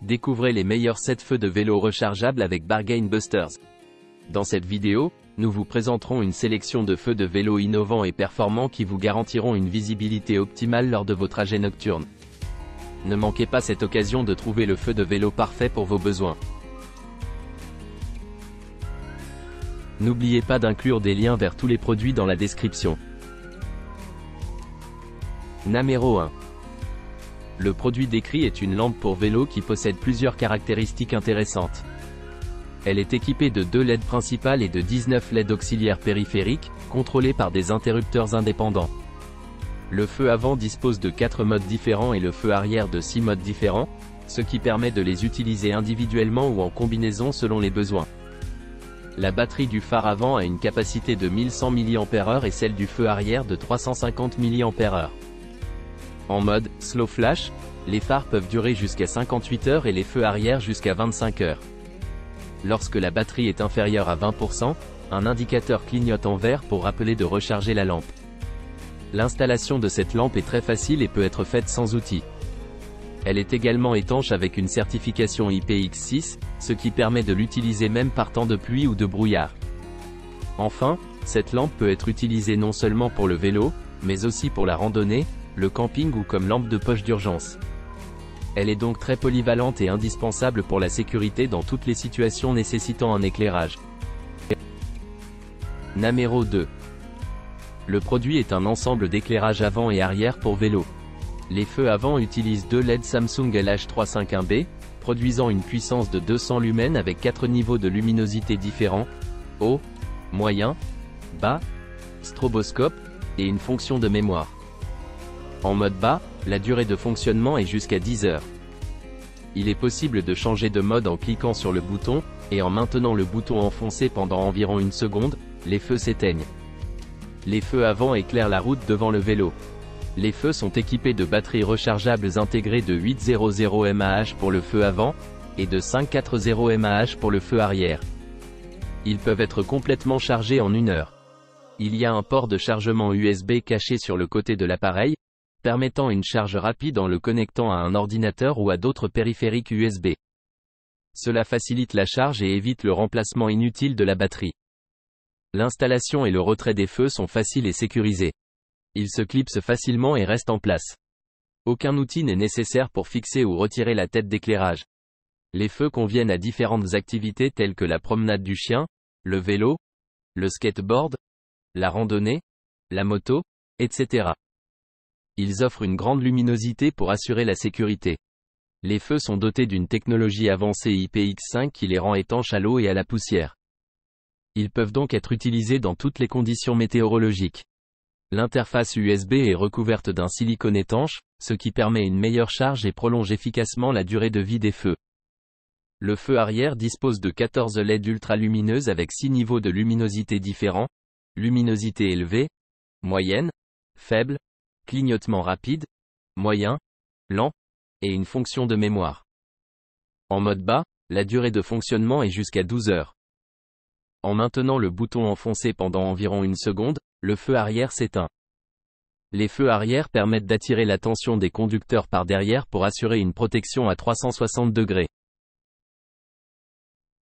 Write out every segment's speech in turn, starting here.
Découvrez les meilleurs 7 feux de vélo rechargeables avec Bargain Busters. Dans cette vidéo, nous vous présenterons une sélection de feux de vélo innovants et performants qui vous garantiront une visibilité optimale lors de vos trajets nocturnes. Ne manquez pas cette occasion de trouver le feu de vélo parfait pour vos besoins. N'oubliez pas d'inclure des liens vers tous les produits dans la description. Numéro 1. Le produit décrit est une lampe pour vélo qui possède plusieurs caractéristiques intéressantes. Elle est équipée de 2 LED principales et de 19 LED auxiliaires périphériques, contrôlés par des interrupteurs indépendants. Le feu avant dispose de 4 modes différents et le feu arrière de 6 modes différents, ce qui permet de les utiliser individuellement ou en combinaison selon les besoins. La batterie du phare avant a une capacité de 1100 mAh et celle du feu arrière de 350 mAh. En mode slow flash, les phares peuvent durer jusqu'à 58 heures et les feux arrière jusqu'à 25 heures. Lorsque la batterie est inférieure à 20%, un indicateur clignote en vert pour rappeler de recharger la lampe. L'installation de cette lampe est très facile et peut être faite sans outil. Elle est également étanche avec une certification IPX6, ce qui permet de l'utiliser même par temps de pluie ou de brouillard. Enfin, cette lampe peut être utilisée non seulement pour le vélo, mais aussi pour la randonnée, le camping ou comme lampe de poche d'urgence. Elle est donc très polyvalente et indispensable pour la sécurité dans toutes les situations nécessitant un éclairage. Numéro 2. Le produit est un ensemble d'éclairage avant et arrière pour vélo. Les feux avant utilisent 2 LED Samsung LH351B, produisant une puissance de 200 lumens avec 4 niveaux de luminosité différents, haut, moyen, bas, stroboscope, et une fonction de mémoire. En mode bas, la durée de fonctionnement est jusqu'à 10 heures. Il est possible de changer de mode en cliquant sur le bouton, et en maintenant le bouton enfoncé pendant environ une seconde, les feux s'éteignent. Les feux avant éclairent la route devant le vélo. Les feux sont équipés de batteries rechargeables intégrées de 800 mAh pour le feu avant, et de 540 mAh pour le feu arrière. Ils peuvent être complètement chargés en 1 heure. Il y a un port de chargement USB caché sur le côté de l'appareil, permettant une charge rapide en le connectant à un ordinateur ou à d'autres périphériques USB. Cela facilite la charge et évite le remplacement inutile de la batterie. L'installation et le retrait des feux sont faciles et sécurisés. Ils se clipsent facilement et restent en place. Aucun outil n'est nécessaire pour fixer ou retirer la tête d'éclairage. Les feux conviennent à différentes activités telles que la promenade du chien, le vélo, le skateboard, la randonnée, la moto, etc. Ils offrent une grande luminosité pour assurer la sécurité. Les feux sont dotés d'une technologie avancée IPX5 qui les rend étanches à l'eau et à la poussière. Ils peuvent donc être utilisés dans toutes les conditions météorologiques. L'interface USB est recouverte d'un silicone étanche, ce qui permet une meilleure charge et prolonge efficacement la durée de vie des feux. Le feu arrière dispose de 14 LED ultralumineuses avec 6 niveaux de luminosité différents, luminosité élevée, moyenne, faible, clignotement rapide, moyen, lent, et une fonction de mémoire. En mode bas, la durée de fonctionnement est jusqu'à 12 heures. En maintenant le bouton enfoncé pendant environ 1 seconde, le feu arrière s'éteint. Les feux arrière permettent d'attirer l'attention des conducteurs par derrière pour assurer une protection à 360 degrés.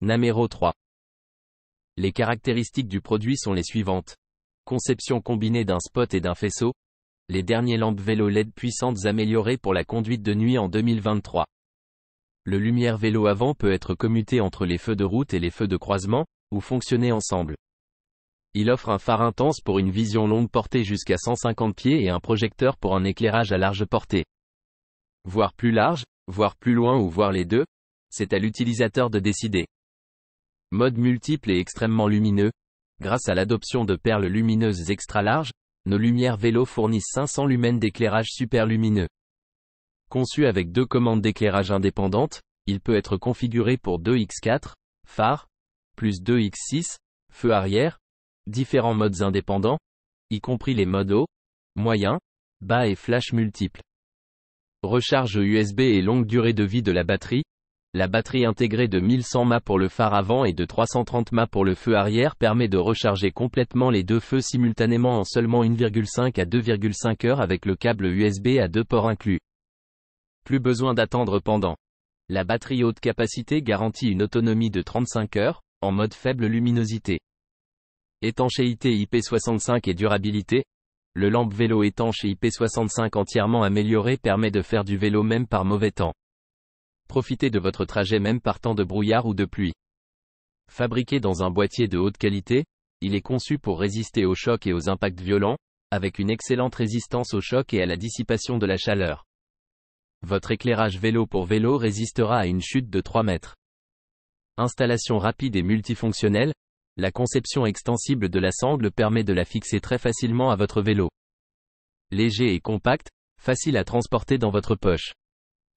Numéro 3. Les caractéristiques du produit sont les suivantes. Conception combinée d'un spot et d'un faisceau. Les dernières lampes vélo LED puissantes améliorées pour la conduite de nuit en 2023. Le lumière vélo avant peut être commuté entre les feux de route et les feux de croisement, ou fonctionner ensemble. Il offre un phare intense pour une vision longue portée jusqu'à 150 pieds et un projecteur pour un éclairage à large portée. Voir plus large, voir plus loin ou voir les deux, c'est à l'utilisateur de décider. Mode multiple et extrêmement lumineux. Grâce à l'adoption de perles lumineuses extra larges, nos lumières vélo fournissent 500 lumens d'éclairage super lumineux. Conçu avec 2 commandes d'éclairage indépendantes, il peut être configuré pour 2x4, phare, plus 2x6, feu arrière, différents modes indépendants, y compris les modes haut, moyen, bas et flash multiples. Recharge USB et longue durée de vie de la batterie. La batterie intégrée de 1100 mAh pour le phare avant et de 330 mAh pour le feu arrière permet de recharger complètement les 2 feux simultanément en seulement 1,5 à 2,5 heures avec le câble USB à 2 ports inclus. Plus besoin d'attendre pendant La batterie haute capacité garantit une autonomie de 35 heures, en mode faible luminosité. Étanchéité IP65 et durabilité. Le lampe vélo étanche IP65 entièrement amélioré permet de faire du vélo même par mauvais temps. Profitez de votre trajet même par temps de brouillard ou de pluie. Fabriqué dans un boîtier de haute qualité, il est conçu pour résister aux chocs et aux impacts violents, avec une excellente résistance aux chocs et à la dissipation de la chaleur. Votre éclairage vélo pour vélo résistera à une chute de 3 mètres. Installation rapide et multifonctionnelle. La conception extensible de la sangle permet de la fixer très facilement à votre vélo. Léger et compact, facile à transporter dans votre poche.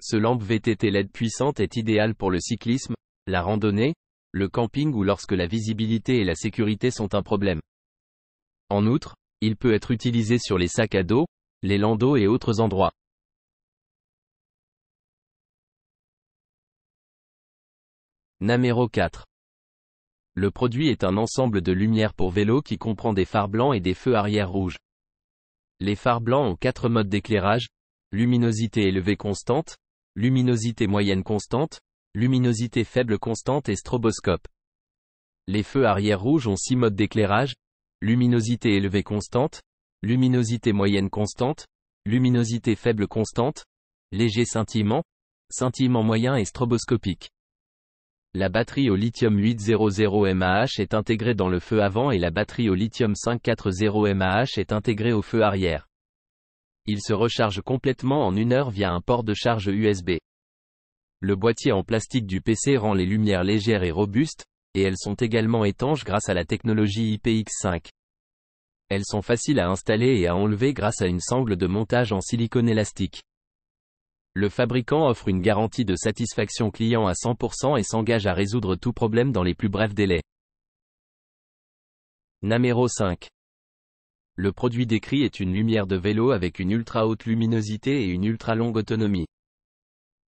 Ce lampe VTT LED puissante est idéal pour le cyclisme, la randonnée, le camping ou lorsque la visibilité et la sécurité sont un problème. En outre, il peut être utilisé sur les sacs à dos, les landaus et autres endroits. Namero 4. Le produit est un ensemble de lumières pour vélo qui comprend des phares blancs et des feux arrière rouges. Les phares blancs ont 4 modes d'éclairage: luminosité élevée constante, luminosité moyenne constante, luminosité faible constante et stroboscope. Les feux arrière rouges ont 6 modes d'éclairage: luminosité élevée constante, luminosité moyenne constante, luminosité faible constante, léger scintillement, scintillement moyen et stroboscopique. La batterie au lithium 800 mAh est intégrée dans le feu avant et la batterie au lithium 540 mAh est intégrée au feu arrière. Il se recharge complètement en 1 heure via un port de charge USB. Le boîtier en plastique du PC rend les lumières légères et robustes, et elles sont également étanches grâce à la technologie IPX5. Elles sont faciles à installer et à enlever grâce à une sangle de montage en silicone élastique. Le fabricant offre une garantie de satisfaction client à 100% et s'engage à résoudre tout problème dans les plus brefs délais. Namero 5. Le produit décrit est une lumière de vélo avec une ultra haute luminosité et une ultra longue autonomie.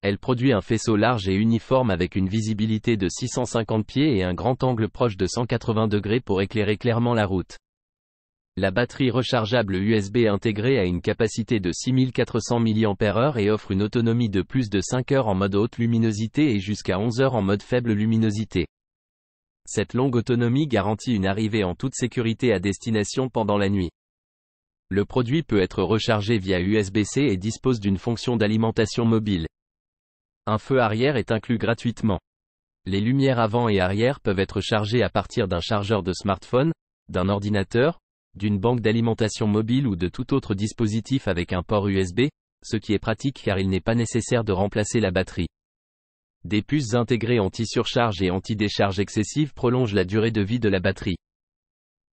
Elle produit un faisceau large et uniforme avec une visibilité de 650 pieds et un grand angle proche de 180 degrés pour éclairer clairement la route. La batterie rechargeable USB intégrée a une capacité de 6400 mAh et offre une autonomie de plus de 5 heures en mode haute luminosité et jusqu'à 11 heures en mode faible luminosité. Cette longue autonomie garantit une arrivée en toute sécurité à destination pendant la nuit. Le produit peut être rechargé via USB-C et dispose d'une fonction d'alimentation mobile. Un feu arrière est inclus gratuitement. Les lumières avant et arrière peuvent être chargées à partir d'un chargeur de smartphone, d'un ordinateur, d'une banque d'alimentation mobile ou de tout autre dispositif avec un port USB, ce qui est pratique car il n'est pas nécessaire de remplacer la batterie. Des puces intégrées anti-surcharge et anti-décharge excessive prolongent la durée de vie de la batterie.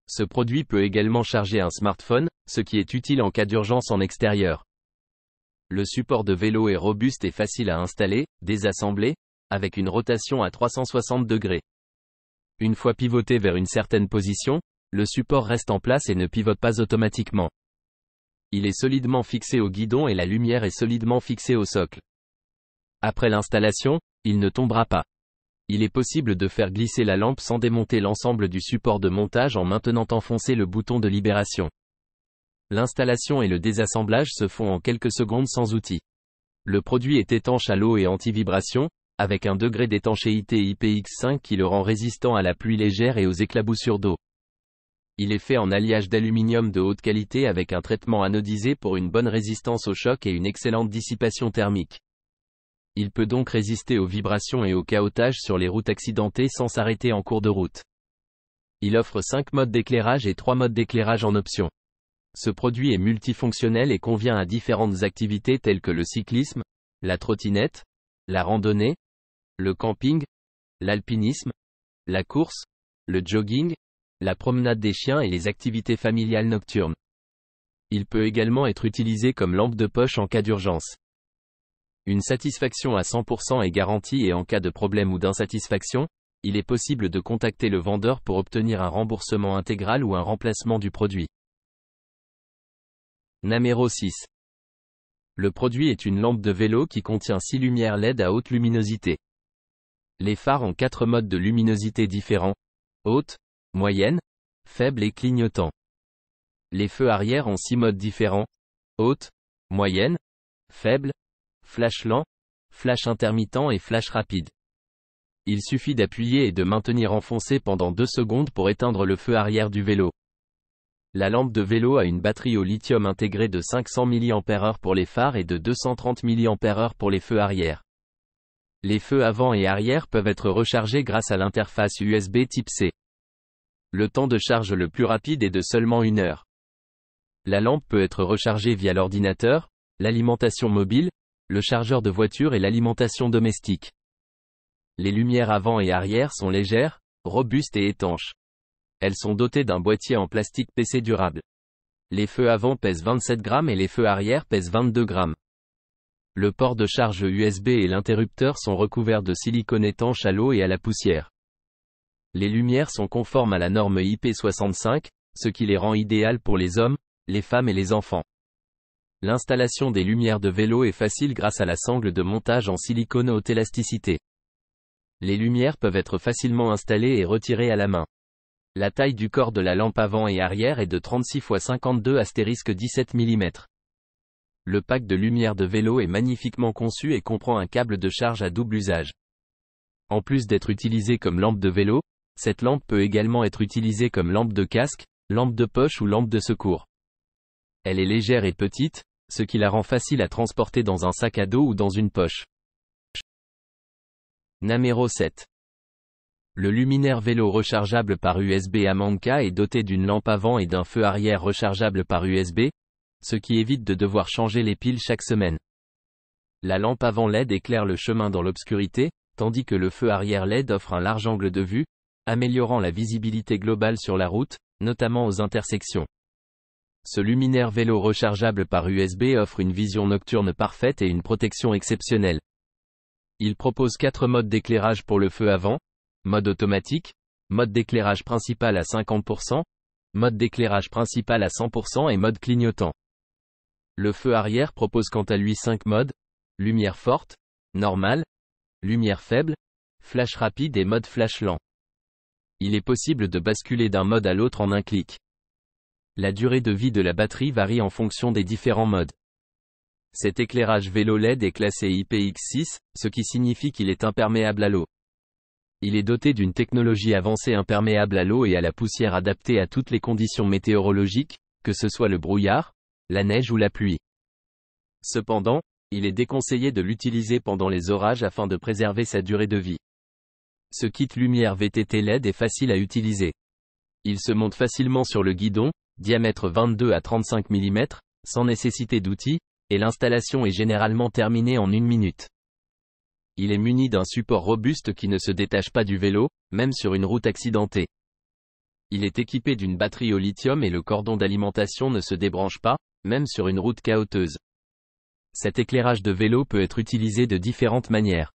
Ce produit peut également charger un smartphone, ce qui est utile en cas d'urgence en extérieur. Le support de vélo est robuste et facile à installer, désassembler, avec une rotation à 360 degrés. Une fois pivoté vers une certaine position, le support reste en place et ne pivote pas automatiquement. Il est solidement fixé au guidon et la lumière est solidement fixée au socle. Après l'installation, il ne tombera pas. Il est possible de faire glisser la lampe sans démonter l'ensemble du support de montage en maintenant enfoncé le bouton de libération. L'installation et le désassemblage se font en quelques secondes sans outil. Le produit est étanche à l'eau et anti-vibration, avec un degré d'étanchéité IPX5 qui le rend résistant à la pluie légère et aux éclaboussures d'eau. Il est fait en alliage d'aluminium de haute qualité avec un traitement anodisé pour une bonne résistance au choc et une excellente dissipation thermique. Il peut donc résister aux vibrations et au cahotage sur les routes accidentées sans s'arrêter en cours de route. Il offre 5 modes d'éclairage et 3 modes d'éclairage en option. Ce produit est multifonctionnel et convient à différentes activités telles que le cyclisme, la trottinette, la randonnée, le camping, l'alpinisme, la course, le jogging, la promenade des chiens et les activités familiales nocturnes. Il peut également être utilisé comme lampe de poche en cas d'urgence. Une satisfaction à 100% est garantie et en cas de problème ou d'insatisfaction, il est possible de contacter le vendeur pour obtenir un remboursement intégral ou un remplacement du produit. Namero 6. Le produit est une lampe de vélo qui contient 6 lumières LED à haute luminosité. Les phares ont 4 modes de luminosité différents: haute, moyenne, faible et clignotant. Les feux arrière ont 6 modes différents: haute, moyenne, faible, flash lent, flash intermittent et flash rapide. Il suffit d'appuyer et de maintenir enfoncé pendant 2 secondes pour éteindre le feu arrière du vélo. La lampe de vélo a une batterie au lithium intégrée de 500 mAh pour les phares et de 230 mAh pour les feux arrière. Les feux avant et arrière peuvent être rechargés grâce à l'interface USB Type C. Le temps de charge le plus rapide est de seulement 1 heure. La lampe peut être rechargée via l'ordinateur, l'alimentation mobile, le chargeur de voiture et l'alimentation domestique. Les lumières avant et arrière sont légères, robustes et étanches. Elles sont dotées d'un boîtier en plastique PC durable. Les feux avant pèsent 27 grammes et les feux arrière pèsent 22 grammes. Le port de charge USB et l'interrupteur sont recouverts de silicone étanche à l'eau et à la poussière. Les lumières sont conformes à la norme IP65, ce qui les rend idéales pour les hommes, les femmes et les enfants. L'installation des lumières de vélo est facile grâce à la sangle de montage en silicone haute élasticité. Les lumières peuvent être facilement installées et retirées à la main. La taille du corps de la lampe avant et arrière est de 36 x 52*17 mm. Le pack de lumière de vélo est magnifiquement conçu et comprend un câble de charge à double usage. En plus d'être utilisée comme lampe de vélo, cette lampe peut également être utilisée comme lampe de casque, lampe de poche ou lampe de secours. Elle est légère et petite, ce qui la rend facile à transporter dans un sac à dos ou dans une poche. Numéro 7. Le luminaire vélo rechargeable par USB Amanca est doté d'une lampe avant et d'un feu arrière rechargeable par USB, ce qui évite de devoir changer les piles chaque semaine. La lampe avant LED éclaire le chemin dans l'obscurité, tandis que le feu arrière LED offre un large angle de vue, améliorant la visibilité globale sur la route, notamment aux intersections. Ce luminaire vélo rechargeable par USB offre une vision nocturne parfaite et une protection exceptionnelle. Il propose 4 modes d'éclairage pour le feu avant, mode automatique, mode d'éclairage principal à 50%, mode d'éclairage principal à 100% et mode clignotant. Le feu arrière propose quant à lui 5 modes, lumière forte, normale, lumière faible, flash rapide et mode flash lent. Il est possible de basculer d'un mode à l'autre en un clic. La durée de vie de la batterie varie en fonction des différents modes. Cet éclairage vélo LED est classé IPX6, ce qui signifie qu'il est imperméable à l'eau. Il est doté d'une technologie avancée imperméable à l'eau et à la poussière adaptée à toutes les conditions météorologiques, que ce soit le brouillard, la neige ou la pluie. Cependant, il est déconseillé de l'utiliser pendant les orages afin de préserver sa durée de vie. Ce kit lumière VTT LED est facile à utiliser. Il se monte facilement sur le guidon, diamètre 22 à 35 mm, sans nécessité d'outils, et l'installation est généralement terminée en 1 minute. Il est muni d'un support robuste qui ne se détache pas du vélo, même sur une route accidentée. Il est équipé d'une batterie au lithium et le cordon d'alimentation ne se débranche pas, même sur une route cahoteuse. Cet éclairage de vélo peut être utilisé de différentes manières.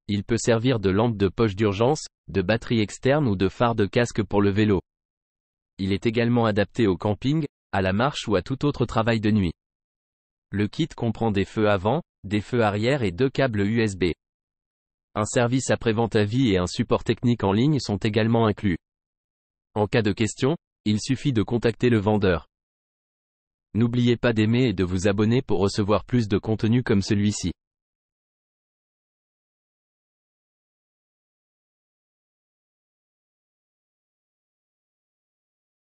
Il peut servir de lampe de poche d'urgence, de batterie externe ou de phare de casque pour le vélo. Il est également adapté au camping, à la marche ou à tout autre travail de nuit. Le kit comprend des feux avant, des feux arrière et 2 câbles USB. Un service après-vente à vie et un support technique en ligne sont également inclus. En cas de question, il suffit de contacter le vendeur. N'oubliez pas d'aimer et de vous abonner pour recevoir plus de contenu comme celui-ci.